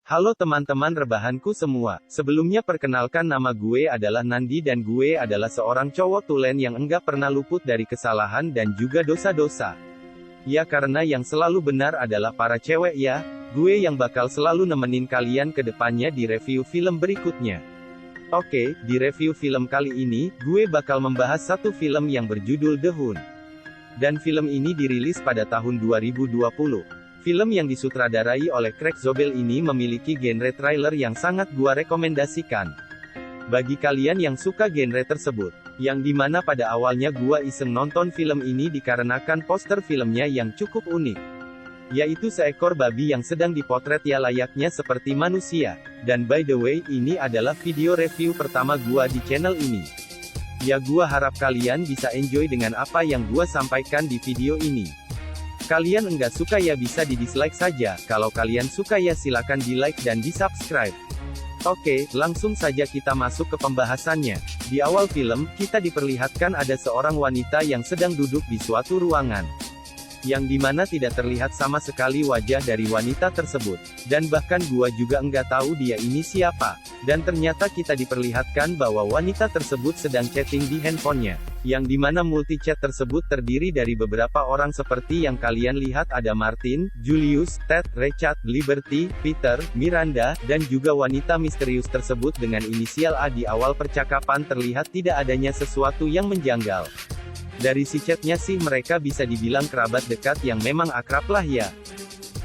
Halo teman-teman rebahanku semua, sebelumnya perkenalkan nama gue adalah Nandi dan gue adalah seorang cowok tulen yang enggak pernah luput dari kesalahan dan juga dosa-dosa. Ya karena yang selalu benar adalah para cewek ya, gue yang bakal selalu nemenin kalian ke depannya di review film berikutnya. Oke, di review film kali ini, gue bakal membahas satu film yang berjudul The Hun. Dan film ini dirilis pada tahun 2020. Film yang disutradarai oleh Craig Zobel ini memiliki genre trailer yang sangat gua rekomendasikan. Bagi kalian yang suka genre tersebut, yang dimana pada awalnya gua iseng nonton film ini dikarenakan poster filmnya yang cukup unik. Yaitu seekor babi yang sedang dipotret ya layaknya seperti manusia. Dan by the way, ini adalah video review pertama gua di channel ini. Ya gua harap kalian bisa enjoy dengan apa yang gua sampaikan di video ini. Kalian enggak suka ya bisa di dislike saja, kalau kalian suka ya silakan di like dan di subscribe. Oke, langsung saja kita masuk ke pembahasannya. Di awal film, kita diperlihatkan ada seorang wanita yang sedang duduk di suatu ruangan. Yang dimana tidak terlihat sama sekali wajah dari wanita tersebut. Dan bahkan gua juga enggak tahu dia ini siapa. Dan ternyata kita diperlihatkan bahwa wanita tersebut sedang chatting di handphonenya. Yang dimana multi chat tersebut terdiri dari beberapa orang seperti yang kalian lihat ada Martin, Julius, Ted, Richard, Liberty, Peter, Miranda, dan juga wanita misterius tersebut dengan inisial A. Di awal percakapan terlihat tidak adanya sesuatu yang menjanggal. Dari si chatnya sih mereka bisa dibilang kerabat dekat yang memang akrab lah ya.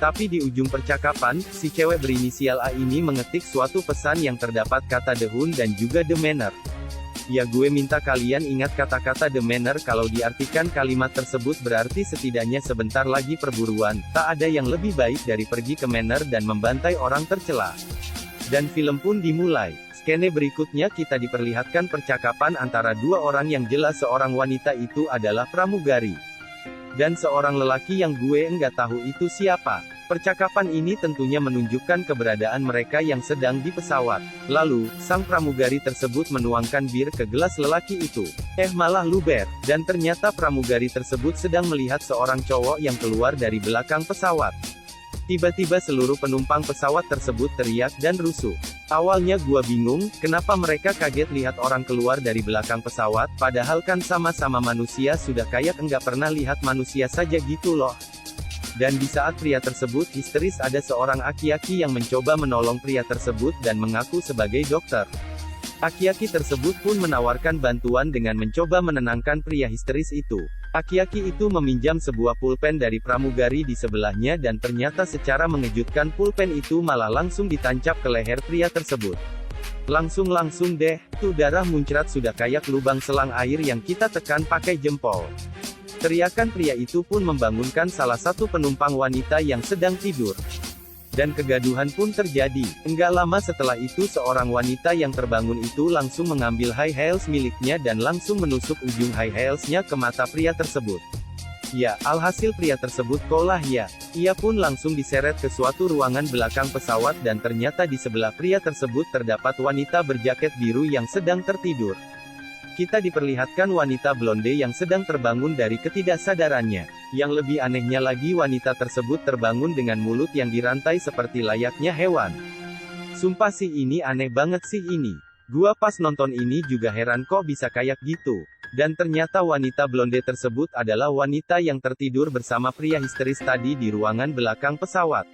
Tapi di ujung percakapan, si cewek berinisial A ini mengetik suatu pesan yang terdapat kata The Hun dan juga The Manor. Ya gue minta kalian ingat kata-kata The Manor kalau diartikan kalimat tersebut berarti setidaknya sebentar lagi perburuan, tak ada yang lebih baik dari pergi ke Manor dan membantai orang tercela. Dan film pun dimulai. Skene berikutnya kita diperlihatkan percakapan antara dua orang yang jelas seorang wanita itu adalah pramugari. Dan seorang lelaki yang gue enggak tahu itu siapa. Percakapan ini tentunya menunjukkan keberadaan mereka yang sedang di pesawat. Lalu, sang pramugari tersebut menuangkan bir ke gelas lelaki itu. Malah luber. Dan ternyata pramugari tersebut sedang melihat seorang cowok yang keluar dari belakang pesawat. Tiba-tiba seluruh penumpang pesawat tersebut teriak dan rusuh. Awalnya gua bingung, kenapa mereka kaget lihat orang keluar dari belakang pesawat, padahal kan sama-sama manusia sudah kayak enggak pernah lihat manusia saja gitu loh. Dan di saat pria tersebut histeris ada seorang aki-aki yang mencoba menolong pria tersebut dan mengaku sebagai dokter. Aki-aki tersebut pun menawarkan bantuan dengan mencoba menenangkan pria histeris itu. Aki-aki itu meminjam sebuah pulpen dari pramugari di sebelahnya dan ternyata secara mengejutkan pulpen itu malah langsung ditancap ke leher pria tersebut. Langsung deh, tuh darah muncrat sudah kayak lubang selang air yang kita tekan pakai jempol. Teriakan pria itu pun membangunkan salah satu penumpang wanita yang sedang tidur. Dan kegaduhan pun terjadi. Enggak lama setelah itu seorang wanita yang terbangun itu langsung mengambil high heels miliknya dan langsung menusuk ujung high heelsnya ke mata pria tersebut. Ya, alhasil pria tersebut kolah ya. Ia pun langsung diseret ke suatu ruangan belakang pesawat dan ternyata di sebelah pria tersebut terdapat wanita berjaket biru yang sedang tertidur. Kita diperlihatkan wanita blonde yang sedang terbangun dari ketidaksadarannya. Yang lebih anehnya lagi wanita tersebut terbangun dengan mulut yang dirantai seperti layaknya hewan. Sumpah sih ini aneh banget sih ini. Gua pas nonton ini juga heran kok bisa kayak gitu. Dan ternyata wanita blonde tersebut adalah wanita yang tertidur bersama pria histeris tadi di ruangan belakang pesawat.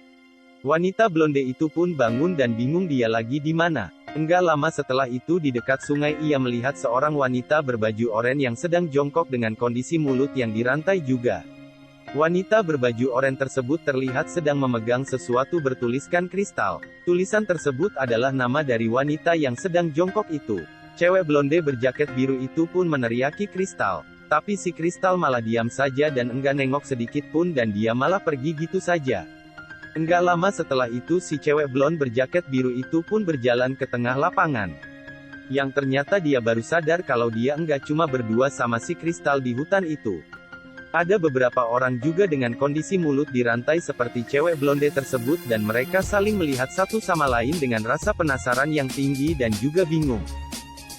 Wanita blonde itu pun bangun dan bingung dia lagi di mana. Enggak lama setelah itu di dekat sungai ia melihat seorang wanita berbaju oranye yang sedang jongkok dengan kondisi mulut yang dirantai juga. Wanita berbaju oranye tersebut terlihat sedang memegang sesuatu bertuliskan kristal. Tulisan tersebut adalah nama dari wanita yang sedang jongkok itu. Cewek blonde berjaket biru itu pun meneriaki kristal. Tapi si kristal malah diam saja dan enggak nengok sedikit pun dan dia malah pergi gitu saja. Enggak lama setelah itu si cewek blond berjaket biru itu pun berjalan ke tengah lapangan. Yang ternyata dia baru sadar kalau dia enggak cuma berdua sama si kristal di hutan itu. Ada beberapa orang juga dengan kondisi mulut dirantai seperti cewek blonde tersebut dan mereka saling melihat satu sama lain dengan rasa penasaran yang tinggi dan juga bingung.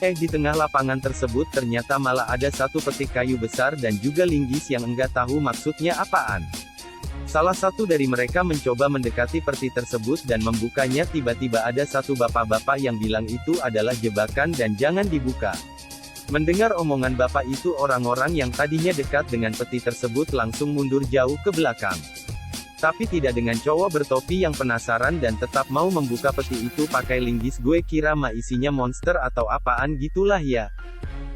Di tengah lapangan tersebut ternyata malah ada satu petik kayu besar dan juga linggis yang enggak tahu maksudnya apaan. Salah satu dari mereka mencoba mendekati peti tersebut dan membukanya. Tiba-tiba ada satu bapak-bapak yang bilang itu adalah jebakan dan jangan dibuka. Mendengar omongan bapak itu, orang-orang yang tadinya dekat dengan peti tersebut langsung mundur jauh ke belakang. Tapi tidak dengan cowok bertopi yang penasaran dan tetap mau membuka peti itu pakai linggis. Gue kira mah isinya monster atau apaan gitulah ya.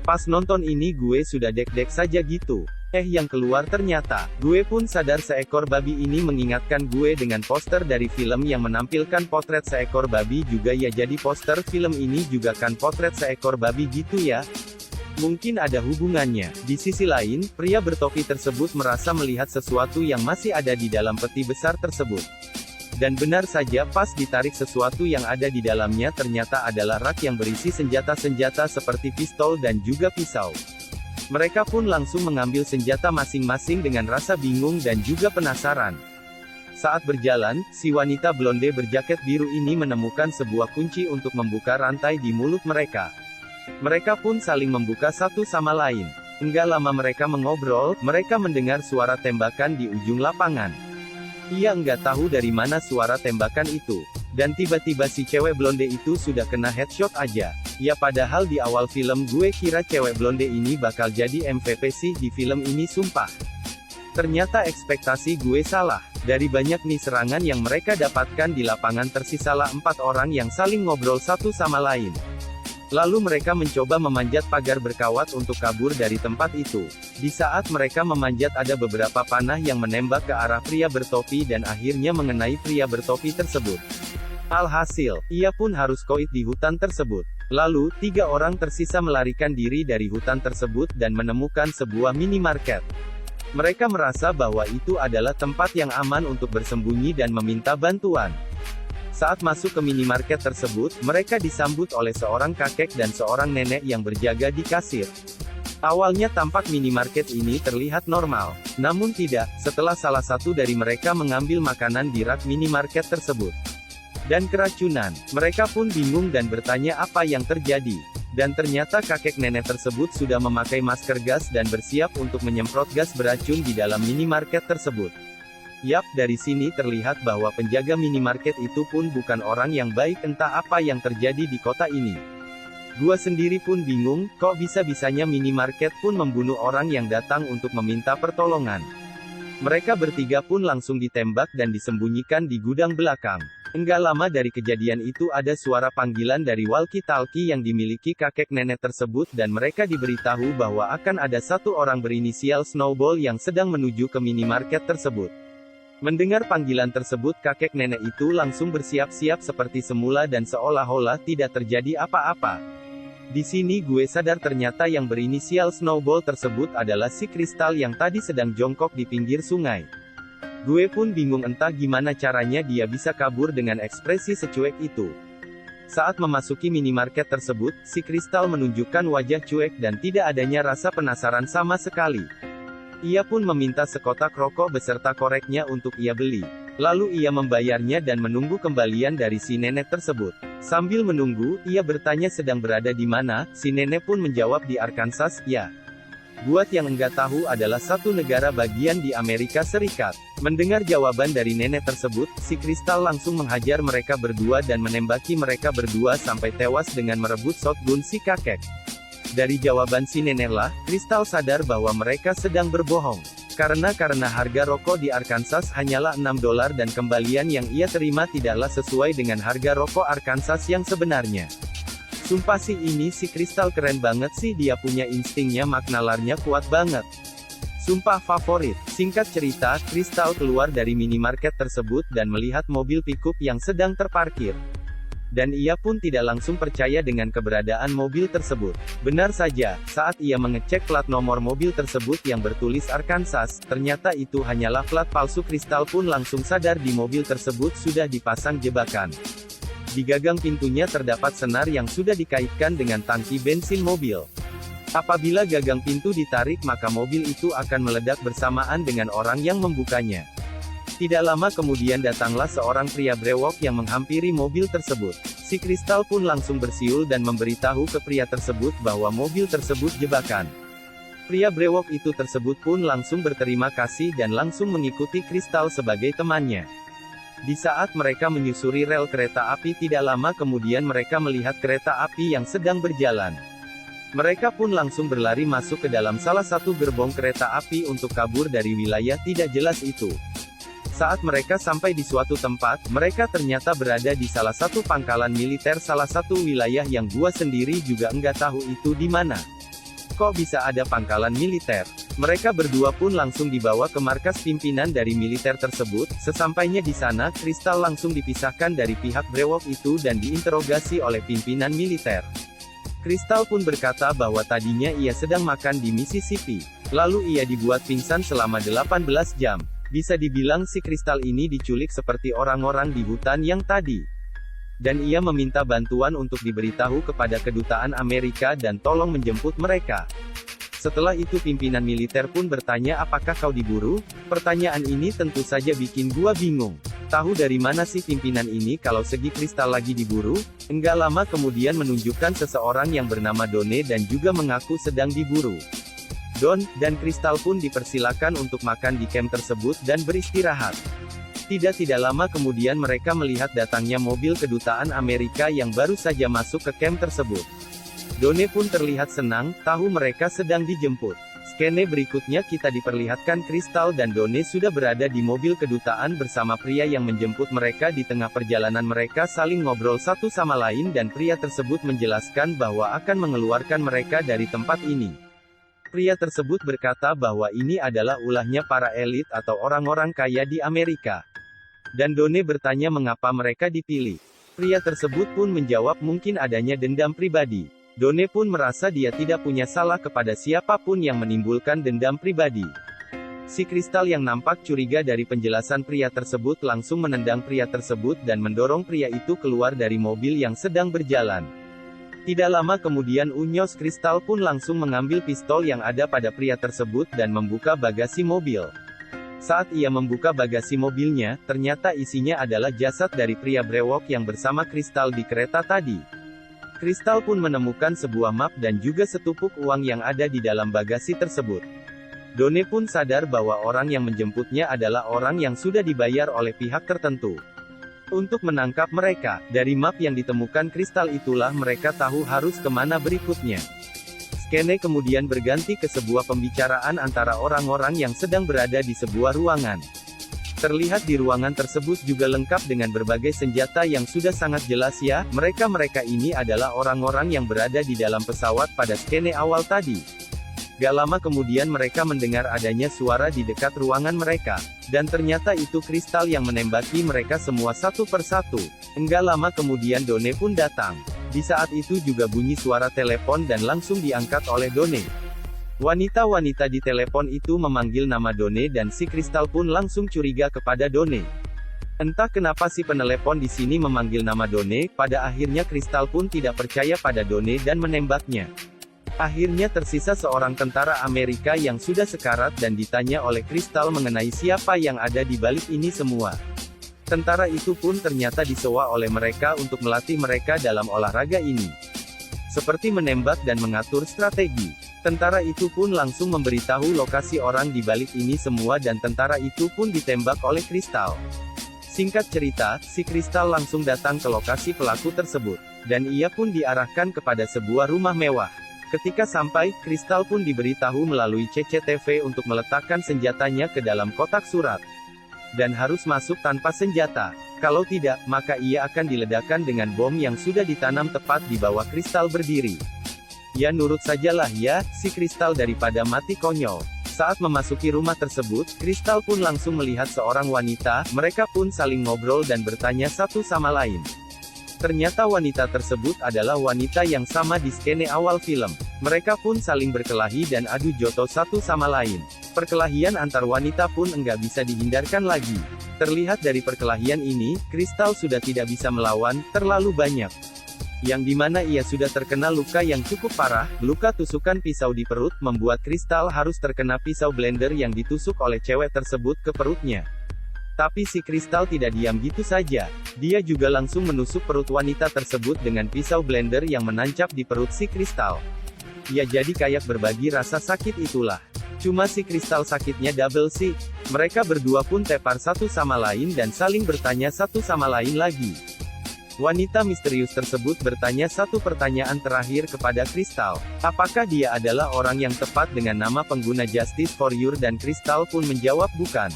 Pas nonton ini gue sudah dek-dek saja gitu. Yang keluar ternyata, gue pun sadar seekor babi ini mengingatkan gue dengan poster dari film yang menampilkan potret seekor babi juga ya. Jadi poster film ini juga kan potret seekor babi gitu ya. Mungkin ada hubungannya. Di sisi lain, pria bertopi tersebut merasa melihat sesuatu yang masih ada di dalam peti besar tersebut. Dan benar saja, pas ditarik, sesuatu yang ada di dalamnya ternyata adalah rak yang berisi senjata-senjata seperti pistol dan juga pisau. Mereka pun langsung mengambil senjata masing-masing dengan rasa bingung dan juga penasaran. Saat berjalan, si wanita blonde berjaket biru ini menemukan sebuah kunci untuk membuka rantai di mulut mereka. Mereka pun saling membuka satu sama lain. Enggak lama mereka mengobrol, mereka mendengar suara tembakan di ujung lapangan. Ia enggak tahu dari mana suara tembakan itu. Dan tiba-tiba si cewek blonde itu sudah kena headshot aja. Ya padahal di awal film gue kira cewek blonde ini bakal jadi MVP sih di film ini sumpah. Ternyata ekspektasi gue salah. Dari banyak nih serangan yang mereka dapatkan di lapangan tersisalah 4 orang yang saling ngobrol satu sama lain. Lalu mereka mencoba memanjat pagar berkawat untuk kabur dari tempat itu. Di saat mereka memanjat ada beberapa panah yang menembak ke arah pria bertopi dan akhirnya mengenai pria bertopi tersebut. Alhasil, ia pun harus koit di hutan tersebut. Lalu, 3 orang tersisa melarikan diri dari hutan tersebut dan menemukan sebuah minimarket. Mereka merasa bahwa itu adalah tempat yang aman untuk bersembunyi dan meminta bantuan. Saat masuk ke minimarket tersebut, mereka disambut oleh seorang kakek dan seorang nenek yang berjaga di kasir. Awalnya tampak minimarket ini terlihat normal. Namun tidak, setelah salah satu dari mereka mengambil makanan di rak minimarket tersebut. Dan keracunan, mereka pun bingung dan bertanya apa yang terjadi. Dan ternyata kakek nenek tersebut sudah memakai masker gas dan bersiap untuk menyemprot gas beracun di dalam minimarket tersebut. Yap, dari sini terlihat bahwa penjaga minimarket itu pun bukan orang yang baik. Entah apa yang terjadi di kota ini. Gua sendiri pun bingung, kok bisa-bisanya minimarket pun membunuh orang yang datang untuk meminta pertolongan. Mereka bertiga pun langsung ditembak dan disembunyikan di gudang belakang. Enggak lama dari kejadian itu ada suara panggilan dari walkie-talkie yang dimiliki kakek nenek tersebut dan mereka diberitahu bahwa akan ada satu orang berinisial Snowball yang sedang menuju ke minimarket tersebut. Mendengar panggilan tersebut, kakek nenek itu langsung bersiap-siap seperti semula dan seolah-olah tidak terjadi apa-apa. Di sini gue sadar ternyata yang berinisial Snowball tersebut adalah si Kristal yang tadi sedang jongkok di pinggir sungai. Gue pun bingung entah gimana caranya dia bisa kabur dengan ekspresi secuek itu. Saat memasuki minimarket tersebut, si Kristal menunjukkan wajah cuek dan tidak adanya rasa penasaran sama sekali. Ia pun meminta sekotak rokok beserta koreknya untuk ia beli. Lalu ia membayarnya dan menunggu kembalian dari si nenek tersebut. Sambil menunggu, ia bertanya sedang berada di mana. Si nenek pun menjawab di Arkansas, ya. Buat yang enggak tahu adalah satu negara bagian di Amerika Serikat. Mendengar jawaban dari nenek tersebut, si Kristal langsung menghajar mereka berdua dan menembaki mereka berdua sampai tewas dengan merebut shotgun si kakek. Dari jawaban si neneklah, Kristal sadar bahwa mereka sedang berbohong. Karena harga rokok di Arkansas hanyalah $6 dan kembalian yang ia terima tidaklah sesuai dengan harga rokok Arkansas yang sebenarnya. Sumpah sih ini si Kristal keren banget sih, dia punya instingnya, maknalarnya kuat banget. Sumpah favorit. Singkat cerita, Kristal keluar dari minimarket tersebut dan melihat mobil pickup yang sedang terparkir. Dan ia pun tidak langsung percaya dengan keberadaan mobil tersebut. Benar saja, saat ia mengecek plat nomor mobil tersebut yang bertulis Arkansas, ternyata itu hanyalah plat palsu. Kristal pun langsung sadar di mobil tersebut sudah dipasang jebakan. Di gagang pintunya terdapat senar yang sudah dikaitkan dengan tangki bensin mobil. Apabila gagang pintu ditarik maka mobil itu akan meledak bersamaan dengan orang yang membukanya. Tidak lama kemudian datanglah seorang pria brewok yang menghampiri mobil tersebut. Si Kristal pun langsung bersiul dan memberitahu ke pria tersebut bahwa mobil tersebut jebakan. Pria brewok itu tersebut pun langsung berterima kasih dan langsung mengikuti Kristal sebagai temannya. Di saat mereka menyusuri rel kereta api tidak lama kemudian mereka melihat kereta api yang sedang berjalan. Mereka pun langsung berlari masuk ke dalam salah satu gerbong kereta api untuk kabur dari wilayah tidak jelas itu. Saat mereka sampai di suatu tempat, mereka ternyata berada di salah satu pangkalan militer salah satu wilayah yang gua sendiri juga enggak tahu itu di mana. Kok bisa ada pangkalan militer? Mereka berdua pun langsung dibawa ke markas pimpinan dari militer tersebut. Sesampainya di sana, Kristal langsung dipisahkan dari pihak brewok itu dan diinterogasi oleh pimpinan militer. Kristal pun berkata bahwa tadinya ia sedang makan di Mississippi. Lalu ia dibuat pingsan selama 18 jam. Bisa dibilang si Kristal ini diculik seperti orang-orang di hutan yang tadi. Dan ia meminta bantuan untuk diberitahu kepada kedutaan Amerika dan tolong menjemput mereka. Setelah itu pimpinan militer pun bertanya apakah kau diburu? Pertanyaan ini tentu saja bikin gua bingung. Tahu dari mana sih pimpinan ini kalau segi Kristal lagi diburu? Enggak lama kemudian menunjukkan seseorang yang bernama Done dan juga mengaku sedang diburu. Don dan Kristal pun dipersilakan untuk makan di camp tersebut dan beristirahat. Tidak lama kemudian mereka melihat datangnya mobil kedutaan Amerika yang baru saja masuk ke camp tersebut. Done pun terlihat senang, tahu mereka sedang dijemput. Skene berikutnya kita diperlihatkan Kristal dan Done sudah berada di mobil kedutaan bersama pria yang menjemput mereka. Di tengah perjalanan mereka saling ngobrol satu sama lain dan pria tersebut menjelaskan bahwa akan mengeluarkan mereka dari tempat ini. Pria tersebut berkata bahwa ini adalah ulahnya para elit atau orang-orang kaya di Amerika. Dan Done bertanya mengapa mereka dipilih. Pria tersebut pun menjawab mungkin adanya dendam pribadi. Done pun merasa dia tidak punya salah kepada siapapun yang menimbulkan dendam pribadi. Si Kristal yang nampak curiga dari penjelasan pria tersebut langsung menendang pria tersebut dan mendorong pria itu keluar dari mobil yang sedang berjalan. Tidak lama kemudian Unyos Kristal pun langsung mengambil pistol yang ada pada pria tersebut dan membuka bagasi mobil. Saat ia membuka bagasi mobilnya, ternyata isinya adalah jasad dari pria brewok yang bersama Kristal di kereta tadi. Kristal pun menemukan sebuah map dan juga setupuk uang yang ada di dalam bagasi tersebut. Done pun sadar bahwa orang yang menjemputnya adalah orang yang sudah dibayar oleh pihak tertentu untuk menangkap mereka. Dari map yang ditemukan Kristal itulah mereka tahu harus kemana berikutnya. Skene kemudian berganti ke sebuah pembicaraan antara orang-orang yang sedang berada di sebuah ruangan. Terlihat di ruangan tersebut juga lengkap dengan berbagai senjata yang sudah sangat jelas ya, mereka ini adalah orang-orang yang berada di dalam pesawat pada skene awal tadi. Gak lama kemudian mereka mendengar adanya suara di dekat ruangan mereka. Dan ternyata itu Kristal yang menembaki mereka semua satu persatu. Enggak lama kemudian Done pun datang. Di saat itu juga bunyi suara telepon dan langsung diangkat oleh Done. Wanita-wanita di telepon itu memanggil nama Done dan si Kristal pun langsung curiga kepada Done. Entah kenapa si penelepon di sini memanggil nama Done, pada akhirnya Kristal pun tidak percaya pada Done dan menembaknya. Akhirnya tersisa seorang tentara Amerika yang sudah sekarat dan ditanya oleh Kristal mengenai siapa yang ada di balik ini semua. Tentara itu pun ternyata disewa oleh mereka untuk melatih mereka dalam olahraga ini. Seperti menembak dan mengatur strategi. Tentara itu pun langsung memberitahu lokasi orang di balik ini semua dan tentara itu pun ditembak oleh Kristal. Singkat cerita, si Kristal langsung datang ke lokasi pelaku tersebut. Dan ia pun diarahkan kepada sebuah rumah mewah. Ketika sampai, Kristal pun diberitahu melalui CCTV untuk meletakkan senjatanya ke dalam kotak surat. Dan harus masuk tanpa senjata. Kalau tidak, maka ia akan diledakkan dengan bom yang sudah ditanam tepat di bawah Kristal berdiri. Ya nurut sajalah ya, si Kristal daripada mati konyol. Saat memasuki rumah tersebut, Kristal pun langsung melihat seorang wanita, mereka pun saling ngobrol dan bertanya satu sama lain. Ternyata wanita tersebut adalah wanita yang sama di skene awal film. Mereka pun saling berkelahi dan adu joto satu sama lain. Perkelahian antar wanita pun enggak bisa dihindarkan lagi. Terlihat dari perkelahian ini, Kristal sudah tidak bisa melawan, terlalu banyak. Yang dimana ia sudah terkena luka yang cukup parah, luka tusukan pisau di perut, membuat Kristal harus terkena pisau blender yang ditusuk oleh cewek tersebut ke perutnya. Tapi si Kristal tidak diam gitu saja. Dia juga langsung menusuk perut wanita tersebut dengan pisau blender yang menancap di perut si Kristal. Ya jadi kayak berbagi rasa sakit itulah. Cuma si Kristal sakitnya double sih. Mereka berdua pun tepar satu sama lain dan saling bertanya satu sama lain lagi. Wanita misterius tersebut bertanya satu pertanyaan terakhir kepada Kristal. Apakah dia adalah orang yang tepat dengan nama pengguna Justice for You dan Kristal pun menjawab bukan.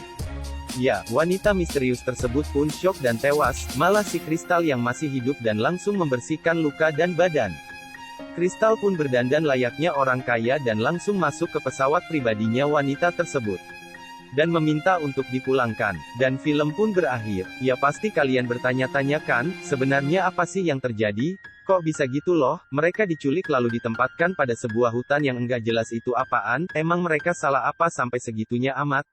Ya, wanita misterius tersebut pun syok dan tewas, malah si Kristal yang masih hidup dan langsung membersihkan luka dan badan. Kristal pun berdandan layaknya orang kaya dan langsung masuk ke pesawat pribadinya wanita tersebut. Dan meminta untuk dipulangkan. Dan film pun berakhir. Ya pasti kalian bertanya-tanya kan, sebenarnya apa sih yang terjadi? Kok bisa gitu loh? Mereka diculik lalu ditempatkan pada sebuah hutan yang enggak jelas itu apaan, emang mereka salah apa sampai segitunya amat?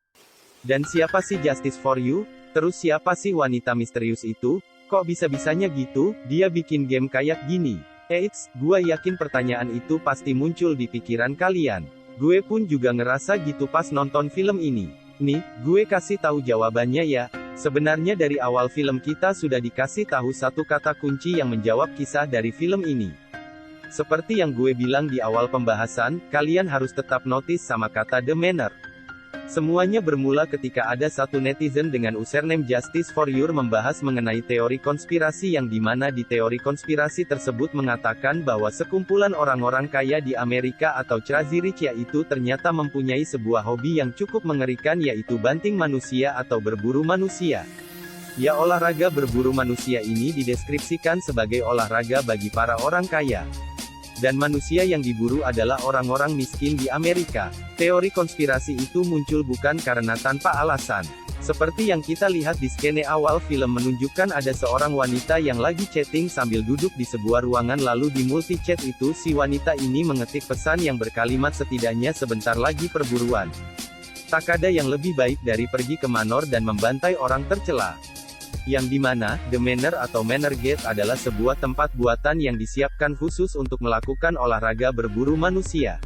Dan siapa sih Justice for You? Terus siapa sih wanita misterius itu? Kok bisa-bisanya gitu, dia bikin game kayak gini? Eits, gua yakin pertanyaan itu pasti muncul di pikiran kalian. Gue pun juga ngerasa gitu pas nonton film ini. Nih, gue kasih tahu jawabannya ya. Sebenarnya dari awal film kita sudah dikasih tahu satu kata kunci yang menjawab kisah dari film ini. Seperti yang gue bilang di awal pembahasan, kalian harus tetap notice sama kata The Manor. Semuanya bermula ketika ada satu netizen dengan username Justice for You membahas mengenai teori konspirasi yang dimana di teori konspirasi tersebut mengatakan bahwa sekumpulan orang-orang kaya di Amerika atau crazy rich yaitu ternyata mempunyai sebuah hobi yang cukup mengerikan yaitu banting manusia atau berburu manusia. Ya olahraga berburu manusia ini dideskripsikan sebagai olahraga bagi para orang kaya. Dan manusia yang diburu adalah orang-orang miskin di Amerika. Teori konspirasi itu muncul bukan karena tanpa alasan. Seperti yang kita lihat di skene awal film menunjukkan ada seorang wanita yang lagi chatting sambil duduk di sebuah ruangan lalu di multi chat itu si wanita ini mengetik pesan yang berkalimat setidaknya sebentar lagi perburuan. Tak ada yang lebih baik dari pergi ke Manor dan membantai orang tercela. Yang dimana, The Manor atau Manor Gate adalah sebuah tempat buatan yang disiapkan khusus untuk melakukan olahraga berburu manusia.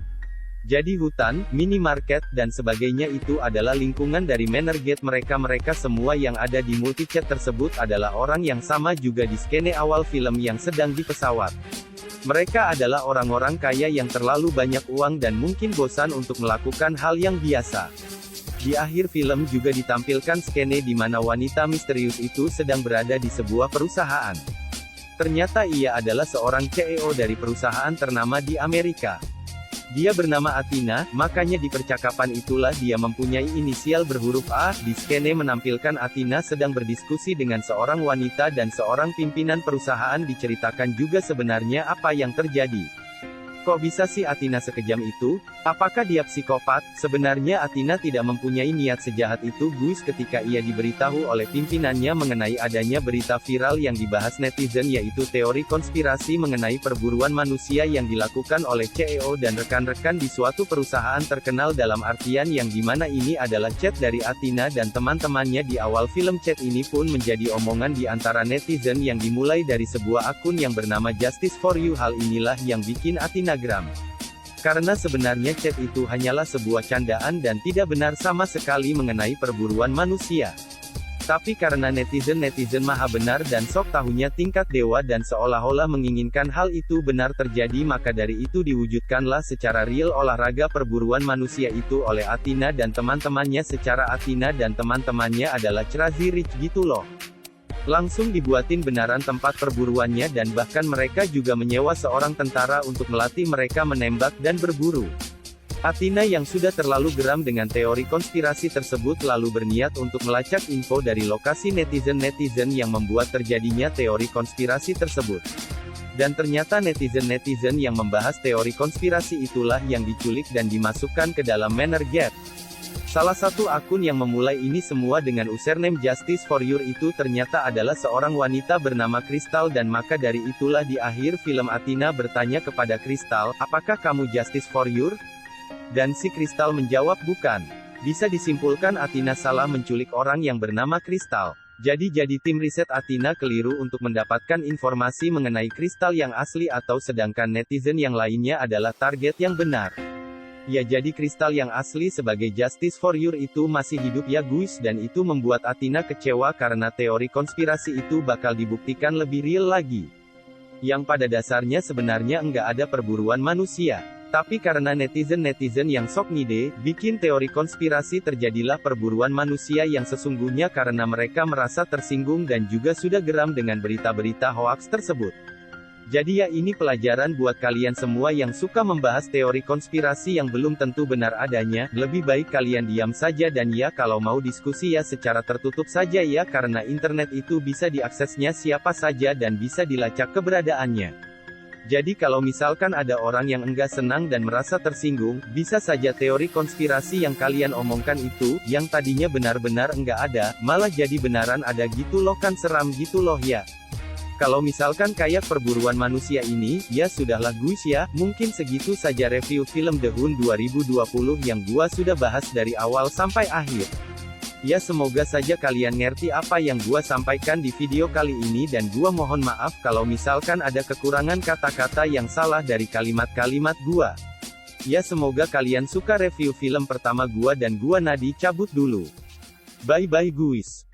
Jadi hutan, minimarket, dan sebagainya itu adalah lingkungan dari Manor Gate mereka semua yang ada di multichat tersebut adalah orang yang sama juga di skene awal film yang sedang di pesawat. Mereka adalah orang-orang kaya yang terlalu banyak uang dan mungkin bosan untuk melakukan hal yang biasa. Di akhir film juga ditampilkan skene di mana wanita misterius itu sedang berada di sebuah perusahaan. Ternyata ia adalah seorang CEO dari perusahaan ternama di Amerika. Dia bernama Athena, makanya di percakapan itulah dia mempunyai inisial berhuruf A. Di skene menampilkan Athena sedang berdiskusi dengan seorang wanita dan seorang pimpinan perusahaan diceritakan juga sebenarnya apa yang terjadi. Kok bisa sih Athena sekejam itu? Apakah dia psikopat? Sebenarnya Athena tidak mempunyai niat sejahat itu guys ketika ia diberitahu oleh pimpinannya mengenai adanya berita viral yang dibahas netizen yaitu teori konspirasi mengenai perburuan manusia yang dilakukan oleh CEO dan rekan-rekan di suatu perusahaan terkenal dalam artian yang dimana ini adalah chat dari Athena dan teman-temannya di awal film chat ini pun menjadi omongan di antara netizen yang dimulai dari sebuah akun yang bernama Justice for You. Hal inilah yang bikin Athena geram. Karena sebenarnya chat itu hanyalah sebuah candaan dan tidak benar sama sekali mengenai perburuan manusia. Tapi karena netizen maha benar dan sok tahunya tingkat dewa dan seolah-olah menginginkan hal itu benar terjadi maka dari itu diwujudkanlah secara real olahraga perburuan manusia itu oleh Athena dan teman-temannya secara Athena dan teman-temannya adalah crazy rich gitu loh. Langsung dibuatin benaran tempat perburuannya dan bahkan mereka juga menyewa seorang tentara untuk melatih mereka menembak dan berburu. Athena yang sudah terlalu geram dengan teori konspirasi tersebut lalu berniat untuk melacak info dari lokasi netizen-netizen yang membuat terjadinya teori konspirasi tersebut. Dan ternyata netizen-netizen yang membahas teori konspirasi itulah yang diculik dan dimasukkan ke dalam Manor Gate. Salah satu akun yang memulai ini semua dengan username Justice for You itu ternyata adalah seorang wanita bernama Kristal dan maka dari itulah di akhir film Athena bertanya kepada Kristal, apakah kamu Justice for You? Dan si Kristal menjawab bukan. Bisa disimpulkan Athena salah menculik orang yang bernama Kristal. Jadi tim riset Athena keliru untuk mendapatkan informasi mengenai Kristal yang asli atau sedangkan netizen yang lainnya adalah target yang benar. Ya jadi Kristal yang asli sebagai Justice for You itu masih hidup ya guys dan itu membuat Athena kecewa karena teori konspirasi itu bakal dibuktikan lebih real lagi. Yang pada dasarnya sebenarnya enggak ada perburuan manusia. Tapi karena netizen-netizen yang sok ngide, bikin teori konspirasi, terjadilah perburuan manusia yang sesungguhnya karena mereka merasa tersinggung dan juga sudah geram dengan berita-berita hoaks tersebut. Jadi ya, ini pelajaran buat kalian semua yang suka membahas teori konspirasi yang belum tentu benar adanya, lebih baik kalian diam saja dan ya kalau mau diskusi ya secara tertutup saja ya, karena internet itu bisa diaksesnya siapa saja dan bisa dilacak keberadaannya. Jadi kalau misalkan ada orang yang enggak senang dan merasa tersinggung, bisa saja teori konspirasi yang kalian omongkan itu, yang tadinya benar-benar enggak ada, malah jadi benaran ada gitu loh, kan seram gitu loh ya. Kalau misalkan kayak perburuan manusia ini, ya sudahlah guys ya, mungkin segitu saja review film The Hun 2020 yang gua sudah bahas dari awal sampai akhir. Ya semoga saja kalian ngerti apa yang gua sampaikan di video kali ini dan gua mohon maaf kalau misalkan ada kekurangan kata-kata yang salah dari kalimat-kalimat gua. Ya semoga kalian suka review film pertama gua dan gua Nadi cabut dulu. Bye bye guys.